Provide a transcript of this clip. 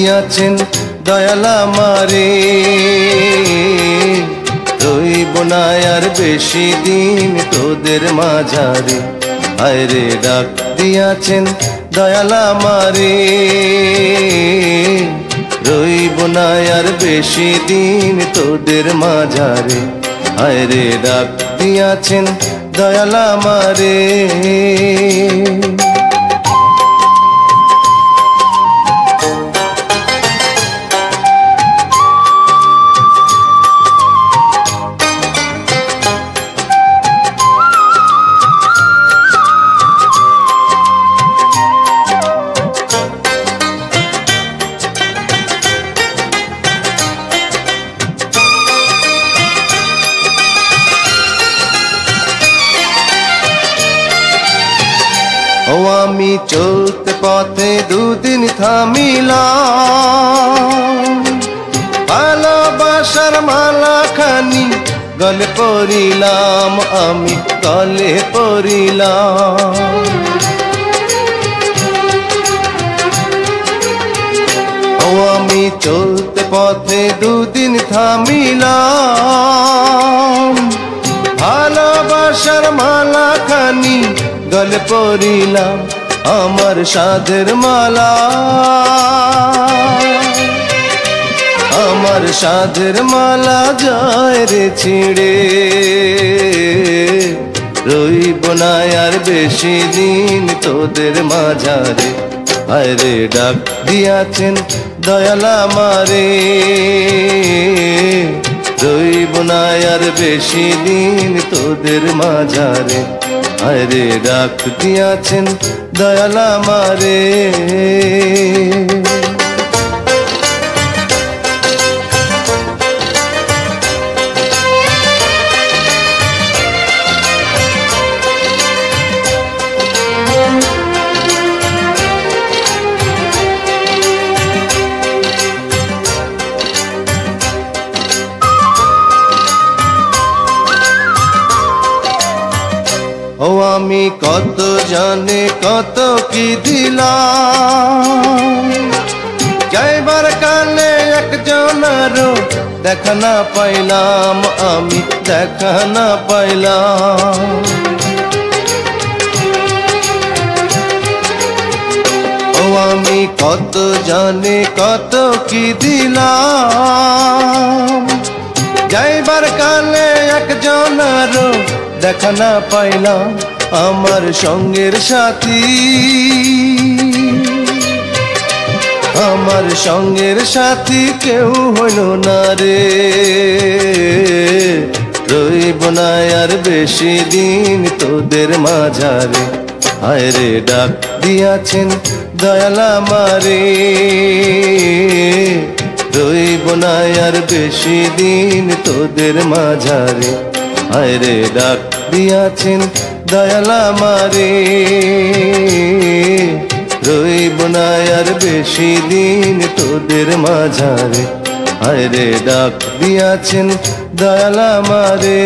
দিয়াছেন দয়াল আমারে, রইব না আর বেশি দিন তোদের মাঝারে। হায়রে ডাক দিয়াছেন দয়াল আমারে, রইব না আর বেশি দিন তোদের মাঝারে। হায়রে ডাক দিয়াছেন দয়াল আমারে। ও আমি চলতে পথে দুদিন থামিলাম, ভালোবাসার মালা খানি গলে পরিলাম, আমি গলে পরিলাম। ও আমি চলতে পথে দুদিন থামিলাম, ভালোবাসার মালা খানি গলে পরিলাম, আমার সাধের মালা, আমার সাধের মালা যায় রে ছিঁড়ে, রইব না আর বেশি দিন তোদের মাঝারে। হায়রে ডাক দিয়াছেন দয়াল আমারে, রইব না আর বেশি দিন তোদের মাঝারে। হায়রে ডাক দিয়াছেন দয়াল আমারে। ও আমি কত জানে কত কি দিলাম, যাইবার কালে একজনেরও দেখা না পাইলাম, আমি দেখা না পাইলাম। ও আমি কত জানে কত কি দিলাম, যাইবার কালে একজনেরও দেখা না পাইলাম, আমার সঙ্গের সাথী, আমার সঙ্গের সাথী কেউ হইল না রে, রইব না আর বেশি দিন তোদের মাঝারে। হায়রে ডাক দিয়াছেন দয়াল আমারে, রইব না আর বেশি দিন তোদের মাঝারে। হায়রে ডাক দিয়াছেন দয়াল আমারে, রইব না আর বেশি দিন তোদের মাঝারে। হায়রে ডাক দিয়াছেন দয়াল আমারে।